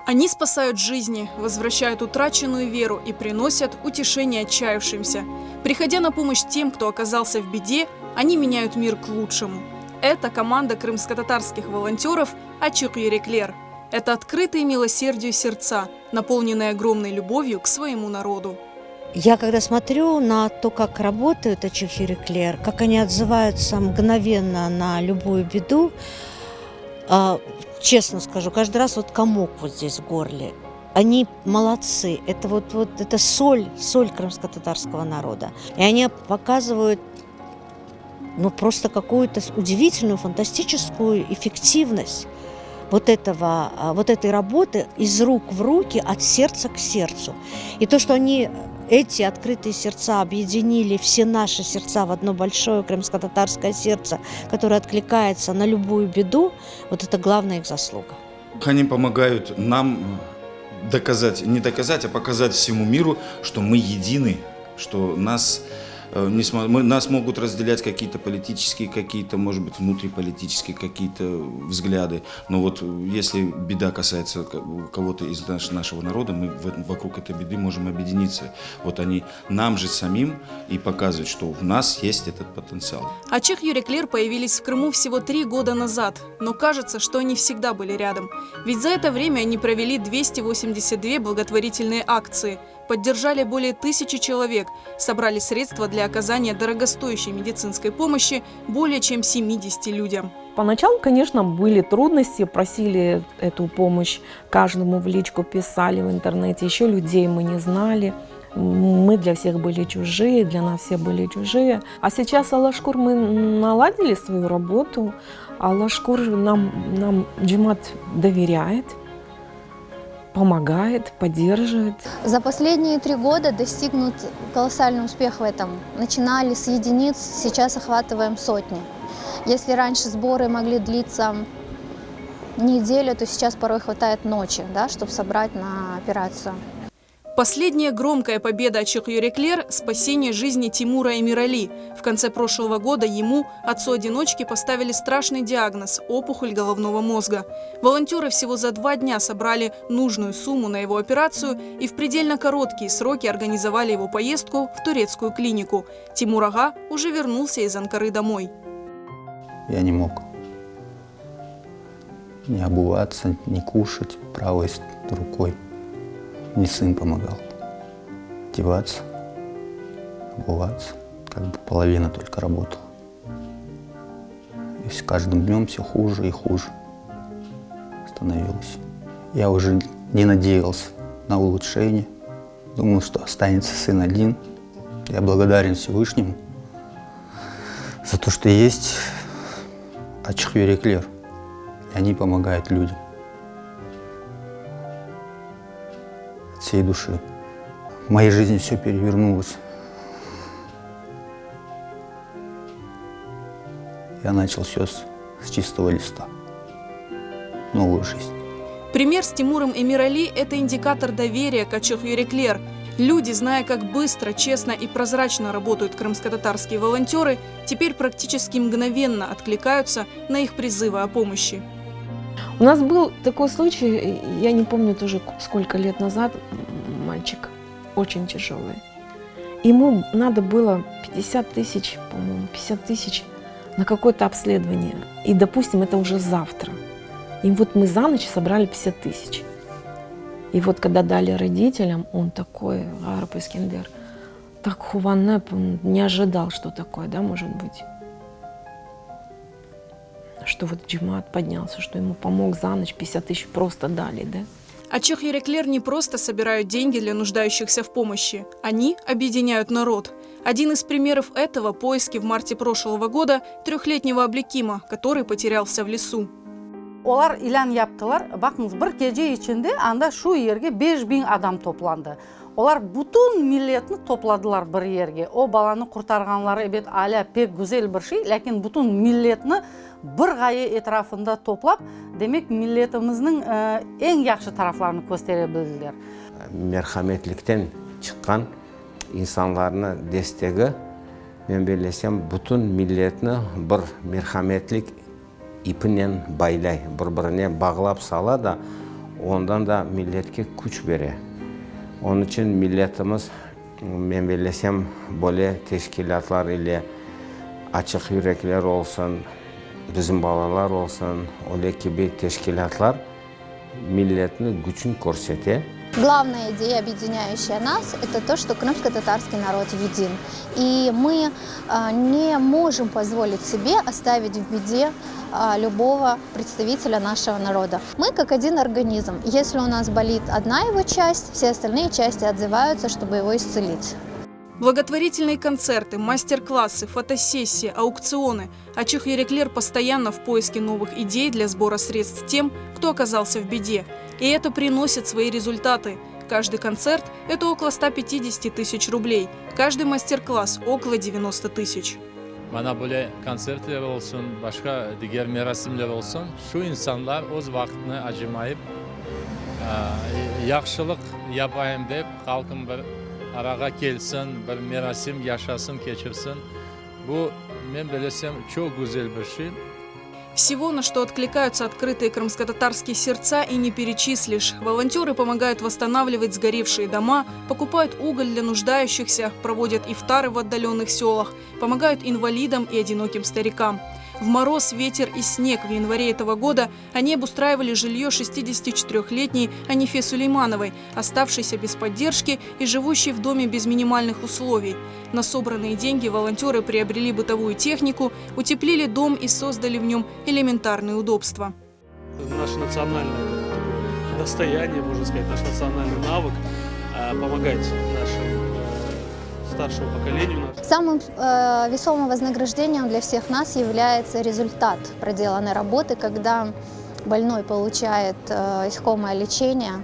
Они спасают жизни, возвращают утраченную веру и приносят утешение отчаявшимся. Приходя на помощь тем, кто оказался в беде, они меняют мир к лучшему. Это команда крымско-татарских волонтеров «Ачык Юреклер». Это открытые милосердию сердца, наполненные огромной любовью к своему народу. Я когда смотрю на то, как работают «Ачык Юреклер», как они отзываются мгновенно на любую беду, честно скажу, каждый раз вот комок вот здесь в горле. Они молодцы. Это это соль крымско-татарского народа. И они показывают просто какую-то удивительную, фантастическую эффективность вот этой работы из рук в руки, от сердца к сердцу. И то, что они эти открытые сердца объединили все наши сердца в одно большое крымско-татарское сердце, которое откликается на любую беду, вот это главная их заслуга. Они помогают нам не доказать, а показать всему миру, что мы едины, что нас могут разделять какие-то политические, какие-то, может быть, внутриполитические какие-то взгляды. Но вот если беда касается кого-то из нашего народа, мы вокруг этой беды можем объединиться. Вот они нам же самим и показывают, что в нас есть этот потенциал. «Ачык Юреклер» появились в Крыму всего 3 года назад, но кажется, что они всегда были рядом. Ведь за это время они провели 282 благотворительные акции, поддержали более 1000 человек, собрали средства для оказания дорогостоящей медицинской помощи более чем 70 людям. Поначалу, конечно, были трудности, просили эту помощь, каждому в личку писали в интернете, еще людей мы не знали. Мы для всех были чужие, для нас все были чужие. А сейчас Аллах-шкур мы наладили свою работу, Аллах-шкур нам Джимат доверяет, помогает, поддерживает. За последние 3 года достигнут колоссальный успех в этом. Начинали с единиц, сейчас охватываем сотни. Если раньше сборы могли длиться неделю, то сейчас порой хватает ночи, чтобы собрать на операцию. Последняя громкая победа «Ачык Юреклер» – спасение жизни Тимура Эмирали. В конце прошлого года ему, отцу-одиночке, поставили страшный диагноз – опухоль головного мозга. Волонтеры всего за 2 дня собрали нужную сумму на его операцию и в предельно короткие сроки организовали его поездку в турецкую клинику. Тимур Ага уже вернулся из Анкары домой. Я не мог не обуваться, не кушать правой рукой. Мне сын помогал одеваться, обуваться, половина только работала. И с каждым днем все хуже и хуже становилось. Я уже не надеялся на улучшение, думал, что останется сын один. Я благодарен Всевышнему за то, что есть Ачык Юреклер, и они помогают людям. Всей души. В моей жизни все перевернулось. Я начал все с чистого листа. Новую жизнь. Пример с Тимуром Эмирали – это индикатор доверия к «Ачык Юреклер». Люди, зная, как быстро, честно и прозрачно работают крымско-татарские волонтеры, теперь практически мгновенно откликаются на их призывы о помощи. У нас был такой случай, я не помню тоже сколько лет назад, мальчик очень тяжелый. Ему надо было 50 тысяч, по-моему, 50 тысяч на какое-то обследование. И, допустим, это уже завтра. И вот мы за ночь собрали 50 тысяч. И вот когда дали родителям, он такой, Арап Искендер, так хуванеп, он не ожидал, что такое, может быть. Что вот Джимат поднялся, что ему помог за ночь, 50 тысяч просто дали, «Ачык Юреклер» не просто собирают деньги для нуждающихся в помощи. Они объединяют народ. Один из примеров этого – поиски в марте прошлого года 3-летнего Аблекима, который потерялся в лесу. Олар илан яптылар. Бақыңыз, бір кеже içinde анда шу yerге 5000 адам топланды. Олар бүтін миллетні топладылар бір yerге. О баланы құртарғанлары бет аля пек güzel бір şey, ләкин бүтін миллетні бір ғайы etrafında топлап, демек миллетіміздің ең яқшы тарафларын көстере білділер. Merhametlikten çıkan insanlarına destegi, ben belesem bütün milletini bir merhametlik ipinen baylay, bir-birine bağlap sala da ondan da milletke kuch bere. Onun için milletimiz, men bilesem, böyle teşkilatlar ile açık yürekler olsun, bizim balalar olsun, öyle gibi teşkilatlar milletini gücün korsete. Главная идея, объединяющая нас, это то, что крымско-татарский народ един. И мы не можем позволить себе оставить в беде любого представителя нашего народа. Мы как один организм. Если у нас болит одна его часть, все остальные части отзываются, чтобы его исцелить. Благотворительные концерты, мастер-классы, фотосессии, аукционы. Ачых Юреклер постоянно в поиске новых идей для сбора средств тем, кто оказался в беде. И это приносит свои результаты. Каждый концерт – это около 150 тысяч рублей. Каждый мастер-класс – около 90 тысяч. Mana böyle konsertler olsun, başka diğer merasimler olsun, şu insanlar öz vaktini acımayıp yaxşılık yapayım deyip halkın bir arağa gelsin, bir merasim yaşasın, geçirsin. Bu, ben bilesem, çok güzel bir şey. Всего, на что откликаются открытые крымско-татарские сердца, и не перечислишь. Волонтеры помогают восстанавливать сгоревшие дома, покупают уголь для нуждающихся, проводят ифтары в отдаленных селах, помогают инвалидам и одиноким старикам. В мороз, ветер и снег в январе этого года они обустраивали жилье 64-летней Анифе Сулеймановой, оставшейся без поддержки и живущей в доме без минимальных условий. На собранные деньги волонтеры приобрели бытовую технику, утеплили дом и создали в нем элементарные удобства. Наше национальное достояние, можно сказать, наш национальный навык помогать нашим старшему поколению. Самым весомым вознаграждением для всех нас является результат проделанной работы, когда больной получает искомое лечение,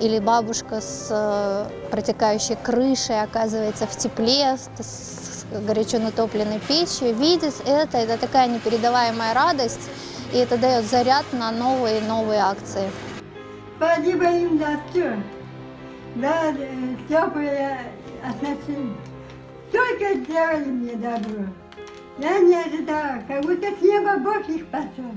или бабушка с протекающей крышей оказывается в тепле, с горячо натопленной печью. Видеть это такая непередаваемая радость, и это дает заряд на новые и новые акции. Спасибо им за все, за теплые отношения. Только сделали мне добро. Я не ожидала, как будто с неба Бог их послал.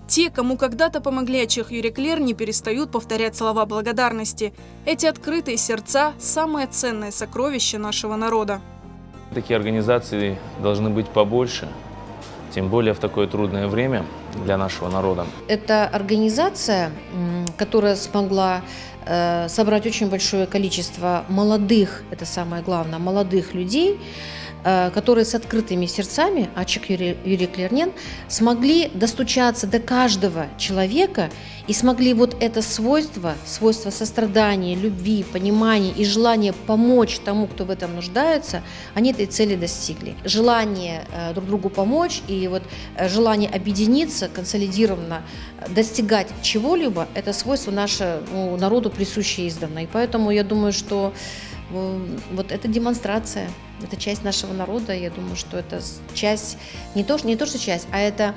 Те, кому когда-то помогли Ачых Юреклер, не перестают повторять слова благодарности. Эти открытые сердца – самое ценное сокровище нашего народа. Такие организации должны быть побольше, тем более в такое трудное время для нашего народа. Это организация, которая смогла собрать очень большое количество молодых, это самое главное, молодых людей, которые с открытыми сердцами, Ачых Юреклернен, смогли достучаться до каждого человека и смогли вот это свойство сострадания, любви, понимания и желания помочь тому, кто в этом нуждается, они этой цели достигли. Желание друг другу помочь и вот желание объединиться, консолидированно достигать чего-либо, это свойство нашему народу присуще издавна. И поэтому я думаю, что вот эта демонстрация, это часть нашего народа, я думаю, что это часть, не то что часть, а это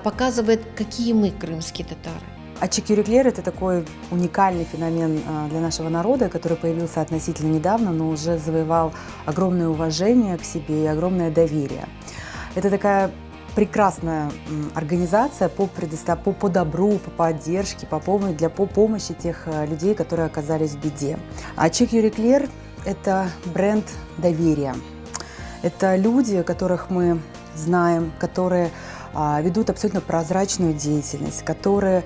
показывает, какие мы крымские татары. Ачых Юреклер – это такой уникальный феномен для нашего народа, который появился относительно недавно, но уже завоевал огромное уважение к себе и огромное доверие. Это такая прекрасная организация по добру, по поддержке, по помощи тех людей, которые оказались в беде. Ачых Юреклер – это бренд доверия. Это люди, которых мы знаем, которые ведут абсолютно прозрачную деятельность, которые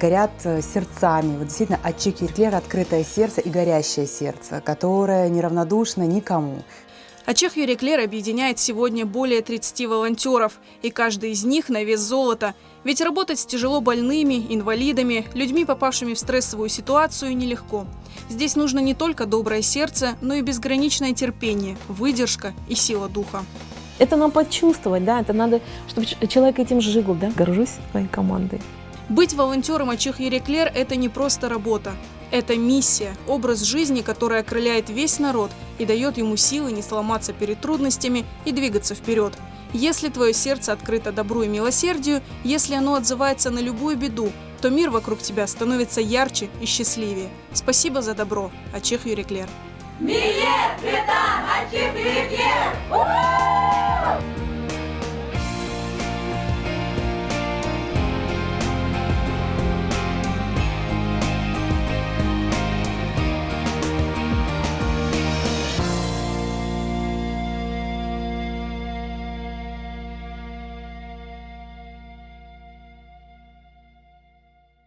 горят сердцами. Вот действительно, Ачых Юреклер – открытое сердце и горящее сердце, которое неравнодушно никому. Ачых Юреклер объединяет сегодня более 30 волонтеров, и каждый из них на вес золота. Ведь работать с тяжело больными, инвалидами, людьми, попавшими в стрессовую ситуацию, нелегко. Здесь нужно не только доброе сердце, но и безграничное терпение, выдержка и сила духа. Это нам почувствовать, да, это надо, чтобы человек этим жил, да. Горжусь своей командой. Быть волонтером Ачых Юреклер – это не просто работа. Это миссия, образ жизни, который окрыляет весь народ и дает ему силы не сломаться перед трудностями и двигаться вперед. Если твое сердце открыто добру и милосердию, если оно отзывается на любую беду, то мир вокруг тебя становится ярче и счастливее. Спасибо за добро, Ачых Юреклер. Millet, Ачых Юреклер!